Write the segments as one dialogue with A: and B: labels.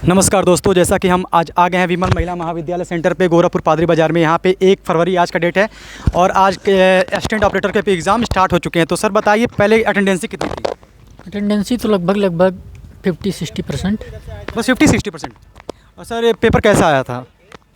A: नमस्कार दोस्तों, जैसा कि हम आज आ गए हैं विमल महिला महाविद्यालय सेंटर पे गोरखपुर पादरी बाज़ार में। यहाँ पे 1 फरवरी आज का डेट है और आज के असिस्टेंट ऑपरेटर के एग्ज़ाम स्टार्ट हो चुके हैं। तो सर बताइए, पहले अटेंडेंसी कितनी थी?
B: अटेंडेंसी तो लगभग 50-60%।
A: बस 50-60%। और सर पेपर कैसा आया था?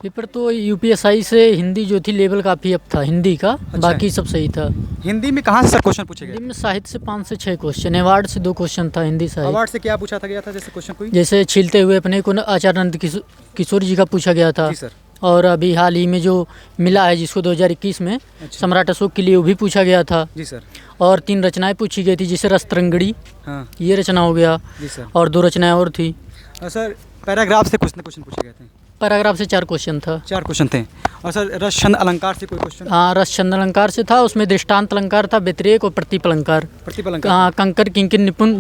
B: पेपर तो यूपीएसआई से हिंदी जो थी लेवल काफ़ी अप था हिंदी का। बाकी सब सही था।
A: हिंदी में कहाँ से सर क्वेश्चन पूछे गए?
B: हिंदी में साहित्य से 5 से 6 क्वेश्चन, अवार्ड से 2 क्वेश्चन था हिंदी साहित्य।
A: अवार्ड से क्या पूछा था गया था? जैसे क्वेश्चन कोई
B: जैसे छीलते हुए अपने को आचार्य किशोर जी का पूछा गया था।
A: जी सर।
B: और अभी हाल ही में जो मिला है जिसको 2021 में सम्राट अशोक के लिए, वो भी पूछा गया था।
A: जी सर।
B: और 3 रचनाएं पूछी गई थी, जैसे रसतरंगड़ी,
A: हाँ
B: ये रचना हो गया।
A: जी सर।
B: और 2 रचनाएं और थी।
A: सर पैराग्राफ से कुछ क्वेश्चन पूछे गए थे?
B: पैराग्राफ से 4 क्वेश्चन था।
A: 4 क्वेश्चन थे। और सर रस छंद अलंकार से कोई क्वेश्चन?
B: हाँ, रस छंद अलंकार से था। उसमें दृष्टांत अलंकार था, व्यतिरेक और प्रतिप अलंकार।
A: प्रतिप अलंकार।
B: कंकर किंकिर निपुण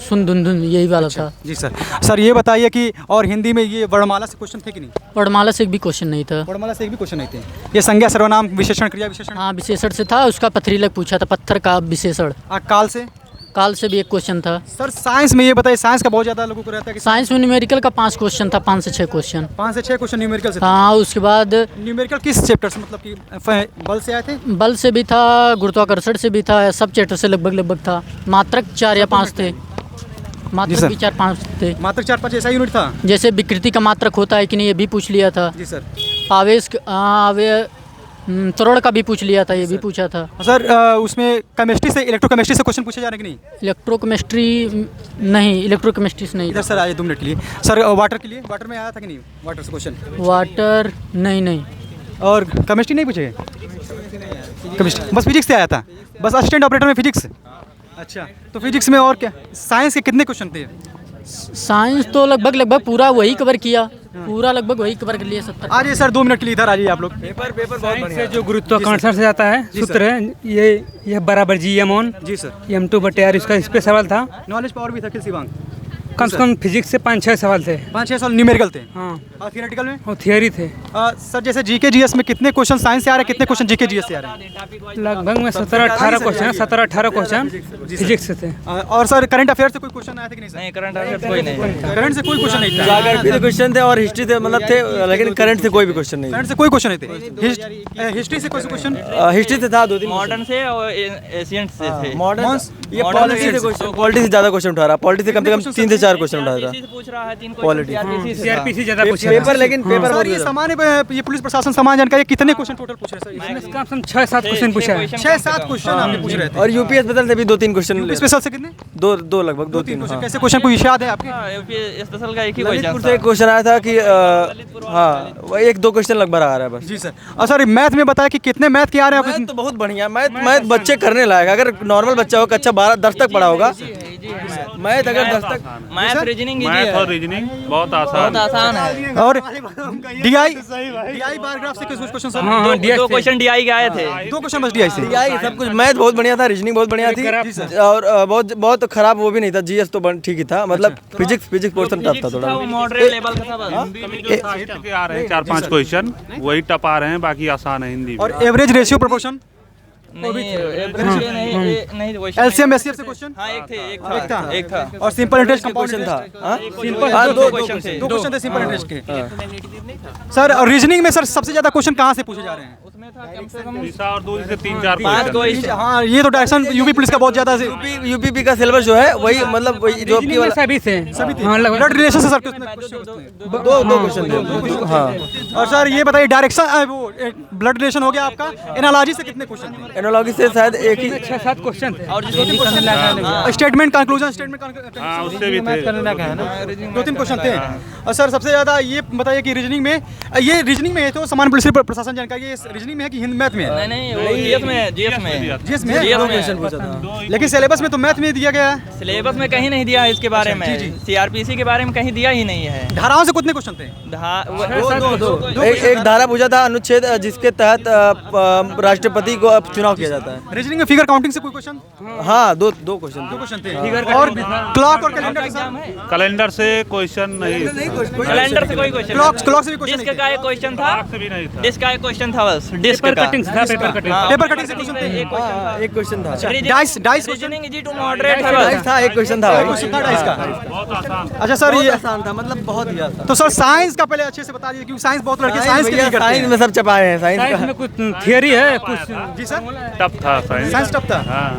B: सुन धुन धुन, यही वाला था।
A: जी सर। सर ये बताइए कि और हिंदी में ये वर्णमाला से क्वेश्चन थे कि नहीं?
B: वर्णमाला से एक भी क्वेश्चन नहीं था।
A: वर्णमाला से एक भी क्वेश्चन नहीं थे। ये संज्ञा सर्वनाम विशेषण क्रिया विशेषण?
B: हाँ, विशेषण से था। उसका पथरीलक पूछा था, पत्थर का विशेषण।
A: काल से?
B: काल से भी 1 क्वेश्चन था।
A: सर साइंस में ये बताइए, साइंस का बहुत ज़्यादा लोगों को रहता है कि
B: साइंस में न्यूमेरिकल का 5 क्वेश्चन था, 5 से 6 क्वेश्चन।
A: 5 से 6 क्वेश्चन न्यूमेरिकल से?
B: हाँ, उसके बाद
A: न्यूमेरिकल किस चैप्टर से, मतलब कि बल से आए थे?
B: बल से भी था, गुरुत्वाकर्षण से भी था, सब चैप्टर से लगभग था। मात्रक 4 या 5 थे। मात्रक भी 4-5 थे।
A: मात्रक 4-5 ऐसा यूनिट था?
B: जैसे विकृति का मात्रक होता है कि नहीं, ये भी पूछ लिया था।
A: जी सर।
B: आवेश त्वरण का भी पूछ लिया था, ये भी पूछा था।
A: सर उसमें केमिस्ट्री से, इलेक्ट्रोकेमिस्ट्री से क्वेश्चन पूछे जा रहे हैं कि नहीं?
B: इलेक्ट्रोकेमिस्ट्री नहीं, इलेक्ट्रोकेमिस्ट्री से नहीं।
A: इधर सर आइए 2 मिनट के लिए। सर वाटर के लिए, वाटर में आया था कि नहीं वाटर से क्वेश्चन?
B: वाटर नहीं।
A: और केमिस्ट्री नहीं पूछे? केमिस्ट्री बस फिजिक्स से आया था? बस असिस्टेंट ऑपरेटर में फिजिक्स? अच्छा, तो फिजिक्स में और क्या? साइंस के कितने क्वेश्चन थे?
B: साइंस तो लगभग पूरा वही कवर किया, पूरा लगभग वही कवर कर लिया 70।
A: आ जाइए सर 2 मिनट के लिए इधर आ जाइए आप लोग।
C: पेपर बहुत बढ़िया। जो गुरुत्वाकर्षण से आता है सूत्र है, ये बराबर G(m)(on)।
A: जी सर।
C: m2/r, इसका इस पे सवाल था।
A: नॉलेज पावर भी था अखिल शिवांग?
C: कम से कम फिजिक्स से 5-6 सवाल थे।
A: 5-6 सवाल न्यूमेरिकल थे?
C: हाँ।
A: और थियोरेटिकल में?
C: और थियरी थे।
A: सर जैसे जीके जीएस में कितने क्वेश्चन साइंस से आ रहे हैं, कितने क्वेश्चन जीके जीएस से आ रहे हैं?
C: लगभग में 17-18 क्वेश्चन, 17-18 क्वेश्चन फिजिक्स से थे।
A: और सर करंट अफेयर से कोई क्वेश्चन आया था कि नहीं सर?
D: नहीं, करंट अफेयर कोई नहीं।
A: करंट से कोई क्वेश्चन नहीं था?
D: ज्योग्राफी के क्वेश्चन थे और हिस्ट्री थे, मतलब थे, लेकिन करंट से कोई भी क्वेश्चन नहीं।
A: करंट से कोई क्वेश्चन नहीं थे? हिस्ट्री से कोई क्वेश्चन?
D: हिस्ट्री से था 2-3। मॉडर्न से और एशियंट से थे।
A: मॉडर्न
D: ये पॉलिटी से क्वेश्चन, पॉलिटी से ज़्यादा क्वेश्चन उठा रहा। पॉलिटी से कम 3 से 4 क्वेश्चन उठाया था। पूछ रहा है 3
A: पॉलिटी।
C: CRPC ज़्यादा पूछा
D: पेपर, लेकिन पेपर
A: सर ये सामान्य ये पुलिस प्रशासन सामान्य जानकारी कितने क्वेश्चन टोटल पूछ रहे हैं सर?
C: कम से कम 6-7 क्वेश्चन पूछा है।
A: 6-7 क्वेश्चन आपने पूछ रहे थे।
D: और यूपीएस बदल से भी 2-3 क्वेश्चन।
A: स्पेशल से कितने?
D: 2 लगभग 2-3
A: क्वेश्चन। कैसे क्वेश्चन कोई याद है आपके?
D: यूपीएस स्पेशल का एक ही क्वेश्चन था। एक क्वेश्चन आया था कि हाँ, वही 1-2 क्वेश्चन लगभग आ रहा है बस।
A: जी सर। और सर मैथ में बताया कि कितने मैथ के आ रहे हैं?
D: मैथ तो बहुत बढ़िया। मैथ बच्चे करने लायक। अगर नॉर्मल बच्चा हो, कक्षा 12-10 तक पढ़ा होगा मैथ, अगर 10 तक।
E: मैथ और रीजनिंग बहुत आसान है।
A: और डीआई बार ग्राफ से कुछ क्वेश्चन सर?
D: 2 क्वेश्चन डीआई के आए थे।
A: 2 क्वेश्चन बस डीआई से?
D: डीआई सब कुछ। मैथ बहुत बढ़िया था, रीजनिंग बहुत बढ़िया थी, और बहुत खराब वो भी नहीं था। जीएस तो ठीक ही था, मतलब फिजिक्स पोर्शन टफ था थोड़ा।
E: मॉडरेट लेवल का था। साहित्य के आ रहे हैं 4-5 क्वेश्चन, वही टप आ रहे हैं, बाकी आसान है हिंदी।
A: और एवरेज रेशियो प्रोपोर्शन?
D: नहीं,
A: एलसीएम एचसीएफ से क्वेश्चन?
D: हाँ, एक था।
A: और सिंपल इंटरेस्ट कंपाउंड
D: क्वेश्चन था।
A: हाँ, 2 क्वेश्चन थे सिंपल इंटरेस्ट के। सर और रीजनिंग में सर सबसे ज्यादा क्वेश्चन कहाँ से पूछे जा रहे हैं?
D: उसमें था कम से कम
E: दिशा और 2 से 3-4
D: क्वेश्चन।
A: हाँ, ये तो डायरेक्शन यूपी पुलिस का बहुत ज्यादा
D: यूपीपी का सिलेबस जो है वही, मतलब वही जो आपकी वाला
C: सभी थे।
A: ब्लड रिलेशन से सर कितने?
D: 2 क्वेश्चन थे। हाँ।
A: और सर ये बताइए डायरेक्शन, वो ब्लड रिलेशन हो गया आपका, एनालॉजी से कितने क्वेश्चन थे?
D: एनालॉजी से शायद एक ही
C: 6-7 क्वेश्चन थे।
D: और जिसको
A: स्टेटमेंट कंक्लूजन, स्टेटमेंट
E: हाँ, उससे भी थे।
A: 2-3 क्वेश्चन थे। और सर सबसे ज्यादा ये बताइए कि रीजनिंग में, ये रीजनिंग में है तो सामान्य पुलिस प्रशासन जानकारी, ये रीजनिंग में है कि हिंदी मैथ में है?
D: नहीं, वो जीएस में क्वेश्चन पूछा था।
A: लेकिन सिलेबस में तो मैथ में दिया गया है।
D: सिलेबस में कहीं नहीं दिया है इसके बारे में। सीआरपीसी के बारे में कहीं दिया ही नहीं है।
A: धाराओं से कितने क्वेश्चन थे?
D: एक धारा पूछा था, अनुच्छेद जिसके तहत राष्ट्रपति को चुनाव चुनाव किया जाता है।
A: रीजनिंग में फिगर काउंटिंग से कोई क्वेश्चन?
D: हाँ, दो क्वेश्चन थे।
A: और क्लॉक और कैलेंडर के साथ?
E: कैलेंडर से क्वेश्चन नहीं,
F: कैलेंडर से कोई क्वेश्चन
A: क्लॉक से भी क्वेश्चन
F: डिस्क का एक क्वेश्चन था,
E: से भी नहीं था।
F: डिस्क का एक क्वेश्चन था बस, डिस्क का
C: कटिंग था, पेपर कटिंग।
A: पेपर कटिंग से क्वेश्चन थे?
D: एक क्वेश्चन था।
A: Dice
F: reasoning easy to moderate था
D: डाइस
F: बस।
D: था, एक क्वेश्चन था।
A: क्वेश्चन था डाइस का?
E: बहुत आसान।
A: अच्छा सर,
D: बहुत
A: ये
D: आसान था, मतलब बहुत ही आसान।
A: तो सर साइंस का पहले अच्छे से बता दीजिए, क्योंकि साइंस बहुत लड़के साइंस के लिए करते
D: साइंस
A: हैं।
D: में सब चपाए हैं, साइंस
C: साइंस
D: का।
C: में कुछ थियरी है, कुछ
A: जी सर,
E: टफ था साइंस।
A: साइंस टफ था।
E: हाँ,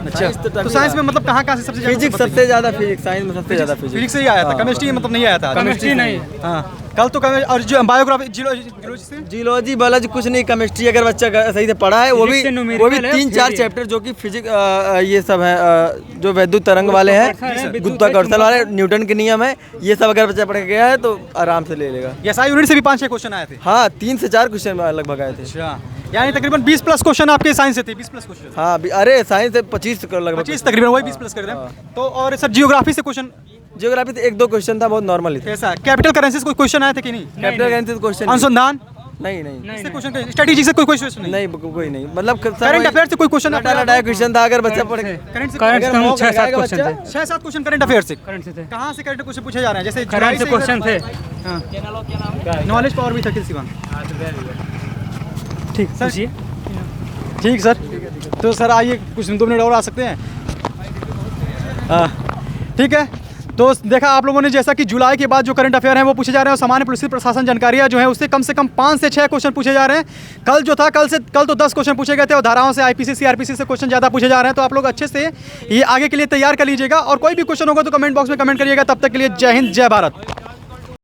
A: अच्छा, तो साइंस में मतलब कहाँ से सबसे ज़्यादा?
D: फिजिक्स सबसे ज्यादा, फिजिक्स साइंस में सबसे ज्यादा फिजिक्स।
A: फिजिक्स से ही आया था, केमिस्ट्री मतलब नहीं आया था।
C: केमिस्ट्री नहीं।
A: हाँ, कल तो और जो बायोग्राफी जियोलॉजी से?
D: जियोलॉजी बायोलॉजी कुछ नहीं, केमिस्ट्री अगर बच्चा सही से पढ़ा है, वो भी
C: Physics से numerical है,
D: 3-4
C: theory है।
D: चैप्टर जो कि फिजिक्स ये सब है, जो वैद्युत तरंग वाले हैं, गुरुत्वाकर्षण वाले, न्यूटन के नियम है, ये सब अगर बच्चा पढ़ के गया है तो आराम से ले लेगा।
A: एसआई यूनिट से भी 5-6 क्वेश्चन आए थे?
D: हाँ, 3 से 4 क्वेश्चन लगभग आए थे।
A: अच्छा, यानी तकरीबन 20 प्लस क्वेश्चन आपके साइंस से थे? 20 प्लस क्वेश्चन?
D: हाँ, अरे साइंस से 25 लगभग।
A: 25 तकरीबन, वही 20 प्लस कर दें। तो और सर जियोग्राफी से क्वेश्चन?
D: जियोग्राफी से 1-2 क्वेश्चन था, बहुत नॉर्मल ही था।
A: कैसा कैपिटल करेंसी से कोई क्वेश्चन आए थे कि नहीं?
D: कैपिटल करेंसी से क्वेश्चन
A: अनुसंधान
D: नहीं,
A: इससे क्वेश्चन? स्ट्रेटेजी से कोई क्वेश्चन नहीं?
D: नहीं, कोई नहीं, मतलब
A: करंट अफेयर से कोई क्वेश्चन?
D: डाटा क्वेश्चन था, अगर बच्चा पढ़ के।
A: करंट से?
C: करंट से
D: अगर मौका
C: 6-7
D: लगाएगा
C: क्वेश्चन थे।
D: बच्चा।
A: 6-7 क्वेश्चन करंट अफेयर से?
C: करंट से थे।
A: कहाँ से करंट क्वेश्चन पूछे जा रहे हैं? जैसे
C: करंट से क्वेश्चन थे।
A: नॉलेज पावर भी था किसी बात?
C: ठीक सर,
A: ठीक सर, तो सर आइए कुछ 2 मिनट और आ सकते हैं? ठीक है, तो देखा आप लोगों ने जैसा कि जुलाई के बाद जो करंट अफेयर हैं वो पूछे जा रहे हैं, और सामान्य पुलिस प्रशासन जानकारियाँ जो है उससे कम 5 से 6 क्वेश्चन पूछे जा रहे हैं। कल जो था, कल तो 10 क्वेश्चन पूछे गए थे, और धाराओं से, आईपीसी सीआरपीसी से क्वेश्चन ज़्यादा पूछे जा रहे हैं। तो आप लोग अच्छे से ये आगे के लिए तैयार कर लीजिएगा, और कोई भी क्वेश्चन होगा तो कमेंट बॉक्स में कमेंट करिएगा। तब तक के लिए जय हिंद, जय भारत।